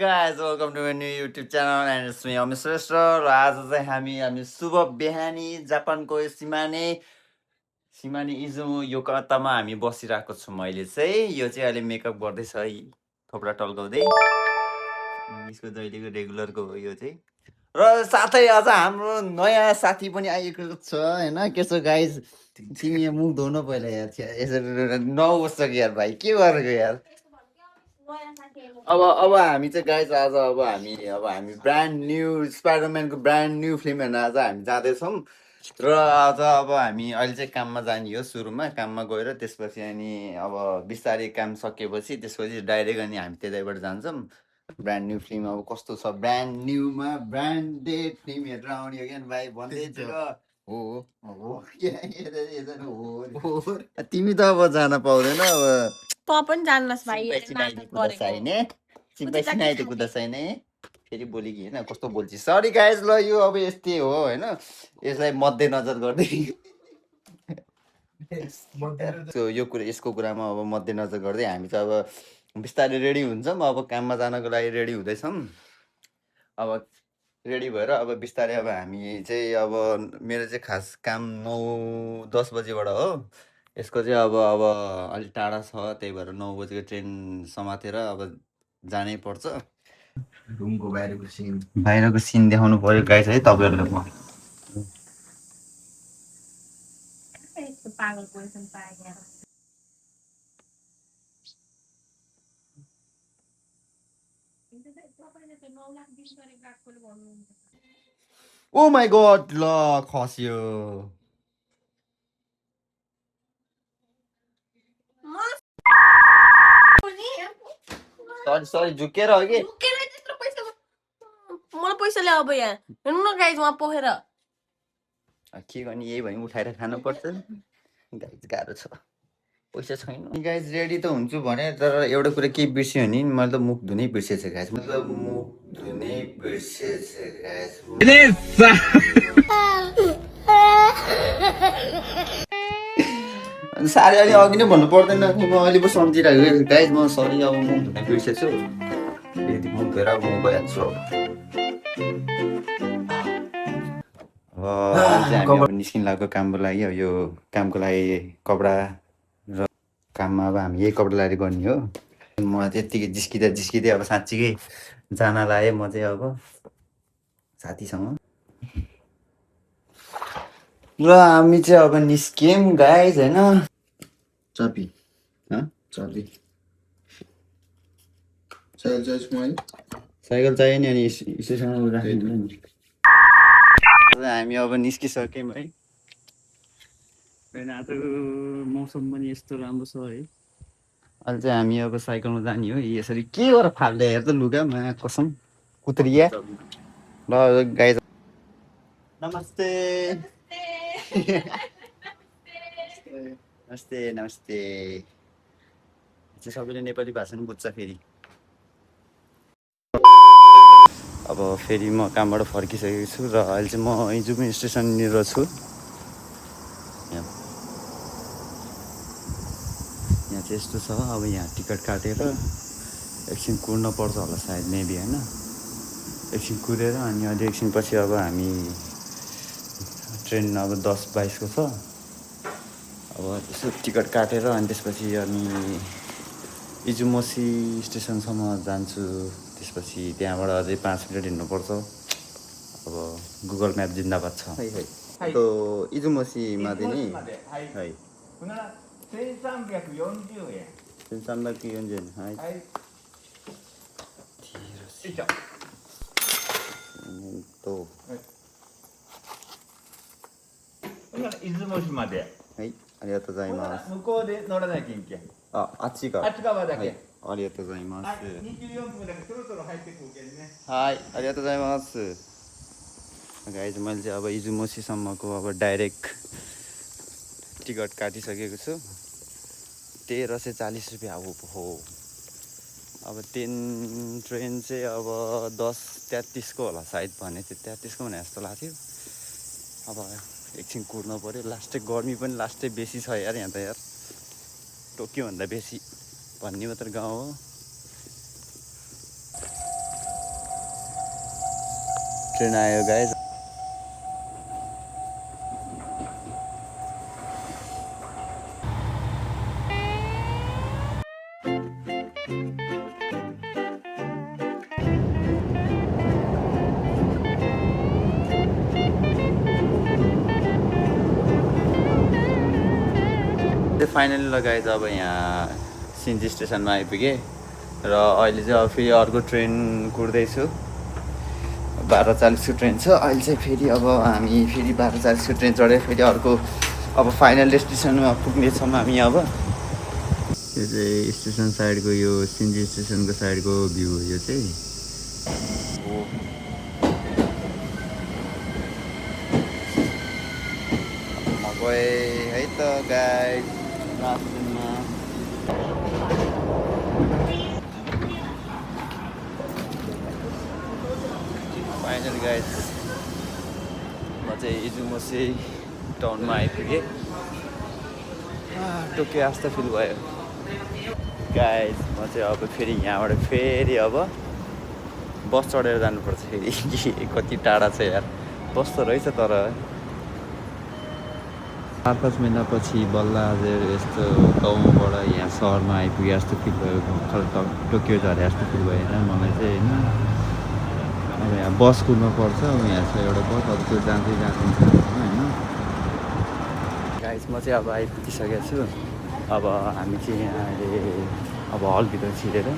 guys, welcome to my new YouTube channel and it's me Amit Shrestha र आज चाहिँ हामी शुभ बिहानी जापानको सिमानी इजुमु योकोहाटामा हामी बसिरहेको छौँ अहिले चाहिँ यो चाहिँ अहिले मेकअप गर्दैछ है थोप्रा टल्काउँदै यसको दैलेको रेगुलरको हो यो चाहिँ र साथै अझ हाम्रो नयाँ साथी पनि आइएको छ हैन के छ गाइज तिमी यहाँ मुख धोन पहिला यार यसरी नहोस् कि यार भाइ के गरेको यार अब हामी चाहिँ गाइज आज हामी ब्रान्ड न्यू स्पाइडरम्यानको ब्रान्ड न्यू फिल्म हेर्न आज हामी जाँदैछौँ र आज अब हामी अहिले चाहिँ काममा जाने हो सुरुमा काममा गएर त्यसपछि अनि अब बिस्तारै काम सकेपछि त्यसपछि डाइरेक्ट अनि हामी त्यतैबाट जान्छौँ ब्रान्ड न्यू फिल्म अब कस्तो छ ब्रान्ड न्यूमा ब्रान्डेड फिल्म हेरेर आउने हो क्या भाइ भन्दै थियो हो तिमी त अब जान पाउँदैन अब त पनि जान्नस् भाइ चिन्ने कुदा छैन फेरि बोली कि होइन कस्तो बोल्छ सरी गाइज ल यो अब यस्तै हो होइन यसलाई मध्यनजर गर्दै यो कुरा यसको कुरामा अब मध्यनजर गर्दै हामी चाहिँ अब बिस्तारै रेडी हुन्छौँ अब काममा जानको लागि रेडी हुँदैछौँ अब रेडी भएर अब बिस्तारै अब हामी चाहिँ अब मेरो चाहिँ खास काम 9-10 बजीबाट हो यसको चाहिँ अब अलिक टाढा छ त्यही भएर 9 बजीको ट्रेन समातेर अब जानै पर्छ रुमको बाहिरको सिन देखाउनु पर्यो गाइस है तपाईँहरूलाई म ओ माई गड ल खस्यो सरी झुकेर हो कि मलाई पैसा ल्याऊ अब यहाँ हेर्नु न गाइज उहाँ पोखेर के गर्ने यही भयो उठाएर खानु पर्छ गाइज गाह्रो छ पैसा छैन गाइज रेडी त हुन्छु भने तर एउटा कुरा के बिर्स्यो नि मैले त मुख धुनै बिर्सेछ गाइज साह्रै अलि अघि नै भन्नु पर्दैन म अहिले पो सम्झिरहेको गाइज म सरी अब मुख धुनै बिर्सेछु यदि मुख धोएर म गइहाल्छु अब निस्किन लागेको कामको लागि अब यो कामको लागि कपडा र काममा अब हामी यही कपडा लगाएर गर्ने हो म त्यत्तिकै जिस्किँदै अब साँच्चीकै जान लाएँ म चाहिँ अब साथीसँग र हामी चाहिँ अब निस्क्यौँ गाइज होइन चाबी साइकल चाहियो नि अनि स्टेसनमा राखिदिनु नि हामी अब निस्किसक्यौँ है आज मौसम पनि यस्तो राम्रो छ है अहिले चाहिँ हामी अब साइकलमा जाने हो यसरी के गरेर फाल्दै हेर त लुगामा कसम कुत्रिया ल गाइज नमस्ते नमस्ते सबैले नेपाली भाषा पनि बुझ्छ फेरि अब फेरि म कामबाट फर्किसकेको छु र अहिले चाहिँ म इजुम स्टेसननिर छु यहाँ चाहिँ यस्तो छ अब यहाँ टिकट काटेर एकछिन कुर्न पर्छ होला सायद मेबी होइन एकछिन कुरेर अनि अहिले एकछिन पछि अब हामी ट्रेन अब 10:22 को छ अब यसो टिकट काटेर अनि त्यसपछि अनि इजुमोसी स्टेसनसम्म जान्छु त्यसपछि त्यहाँबाट अझै 5 मिनट हिँड्नुपर्छ अब गुगल म्याप जिन्दाबाद छ तो इजुमोसीमा चाहिँ नि है 1340円1340円はい出雲市まで。はい、ありがとうございます。向こうで乗らなきゃいけん。あっちが。あっち側だけ。はい、ありがとうございます。はい、24分だけそろそろ入ってくるけんね。はい、ありがとうございます。गाइज मैले चाहिँ अब इजुमोसीसम्मको अब डाइरेक्ट टिकट काटिसकेको छु 1340 रुपियाँ हो अब ट्रेन चाहिँ अब 10:33 को होला सायद भने थियो 33 को भने जस्तो लाग्थ्यो अब एकछिन कुर्न पर्यो लास्टै गर्मी पनि लास्टै बेसी छ यार यहाँ त यार टोकियोभन्दा बेसी भन्ने मात्र गाउँ हो ट्रेन आयो गाइज फाइनली लगाएछ अब यहाँ सिन्जी स्टेसनमा आइपुगेँ र अहिले चाहिँ अब फेरि अर्को ट्रेन कुर्दैछु 12:40को ट्रेन छ अहिले चाहिँ फेरि अब हामी फेरि 12:40को ट्रेन चढेर फेरि अर्को अब फाइनल डेस्टिनेसनमा पुग्नेछौँ हामी अब यो चाहिँ स्टेसन साइडको यो सिन्जी स्टेसनको साइडको भ्यू हो यो चाहिँ म गएँ है त गाइस राजमा फाइनल गाइस म चाहिँ इजुमोसी टाउनमा आइपुगेँ टोकियो जस्तो फिल भयो गाइस म चाहिँ अब फेरि यहाँबाट फेरि अब बस चढेर जानुपर्छ फेरि कति टाढा छ यार बस त रहेछ तर 4-5 महिनापछि बल्ल आज यस्तो गाउँबाट यहाँ सहरमा आइपुगे जस्तो फिल भयो टोकियो झरे जस्तो फिल भयो होइन मलाई चाहिँ होइन अब यहाँ बस कुद्नु पर्छ अब यहाँ छ एउटा बस अब त्यो जाँदै होइन गाइस म चाहिँ अब आइपुगिसकेको छु अब हामी चाहिँ यहाँ अहिले अब हलभित्र छिरेर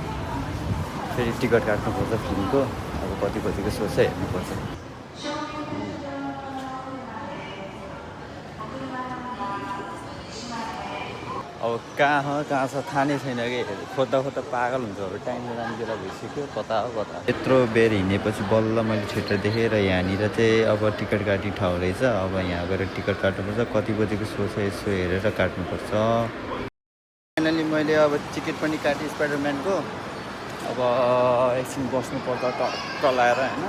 फेरि टिकट काट्नुपर्छ फिल्मको अब कतिको सो छ हेर्नुपर्छ अब कहाँ छ थाहा नै छैन कि खोज्दा पागल हुन्छ अब टाइम जाने बेला भइसक्यो कता हो कता यत्रो बेर हिँडेपछि बल्ल मैले थिएटर देखेँ र यहाँनिर चाहिँ अब टिकट काट्ने ठाउँ रहेछ अब यहाँ गएर टिकट काट्नुपर्छ कति बजीको सो छ यसो हेरेर काट्नुपर्छ फाइनली मैले अब टिकट पनि काटेँ स्पाइडरम्यानको अब एकछिन बस्नुपर्छ टलाएर होइन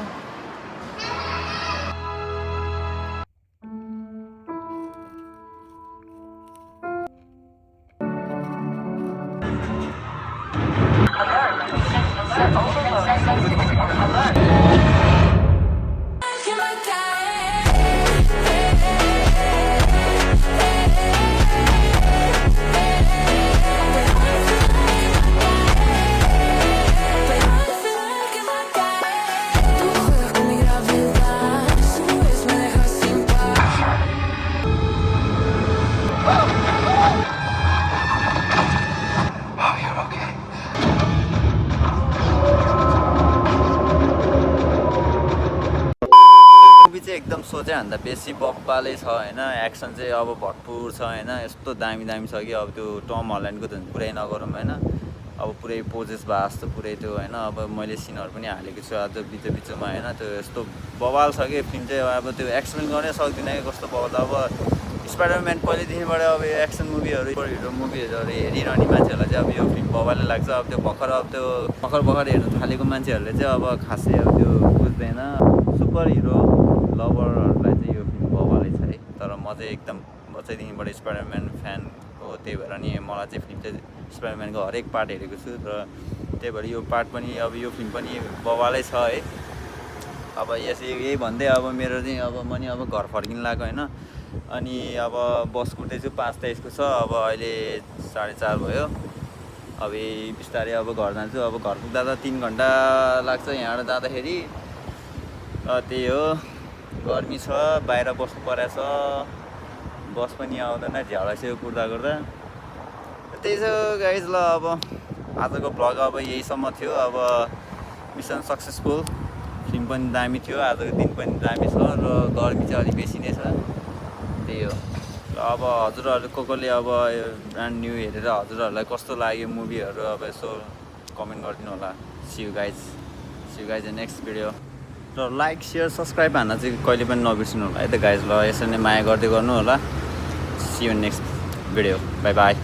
एकदम सोचेभन्दा बेसी बब्बाले छ होइन एक्सन चाहिँ अब भरपुर छ होइन यस्तो दामी छ कि अब त्यो टम हल्यान्डको त पुरै नगरौँ होइन अब पुरै पोजेस भए जस्तो पुरै त्यो होइन अब मैले सिनहरू पनि हालेको छु आज बिचमा होइन त्यो यस्तो बवाल छ कि फिल्म चाहिँ अब त्यो एक्सप्लेन गर्नै सक्दिनँ कि कस्तो बवाल अब स्पाइडरम्यान पहिलेदेखिबाट अब यो एक्सन मुभीहरू हिरो मुभीहरू हेरिरहने मान्छेहरूलाई चाहिँ अब यो फिल्म बवालले लाग्छ अब त्यो भर्खर हेर्नु थालेको मान्छेहरूले चाहिँ अब खासै अब त्यो बुझ्दैन सुपर हिरो लभरहरूलाई चाहिँ यो फिल्म बवालै छ है तर म चाहिँ एकदम बच्चैदेखिबाट स्पाइडरम्यान फ्यान हो त्यही भएर नि मलाई चाहिँ फिल्म चाहिँ स्पाइडरम्यानको हरेक पार्ट हेरेको छु र त्यही भएर यो पार्ट पनि अब यो फिल्म पनि बवालै छ है अब यही भन्दै अब मेरो चाहिँ अब म नि अब घर फर्किन लाग्यो होइन अनि अब बस कुर्दैछु 5:23को छ अब अहिले 4:30 भयो अब बिस्तारै अब घर जान्छु अब घर पुग्दा त 3 घन्टा लाग्छ यहाँबाट जाँदाखेरि त्यही हो गर्मी छ बाहिर बस्नु परेछ बस पनि आउँदैन झ्याउलाइसक्यो कुर्दा त्यही छ गाइज ल अब आजको भ्लग अब यहीसम्म थियो अब मिसन सक्सेसफुल फिल्म पनि दामी थियो आजको दिन पनि दामी छ र गर्मी चाहिँ अलिक बेसी नै छ त्यही हो र अब हजुरहरू कसले अब ब्रान्ड न्यू हेरेर हजुरहरूलाई कस्तो लाग्यो मुभीहरू अब यसो कमेन्ट गरिदिनु होला see you guys in next video र लाइक सेयर सब्सक्राइब हान्न चाहिँ कहिले पनि नबिर्सिनु होला है त गाइज ल यसरी नै माया गर्दै गर्नु होला see you next video by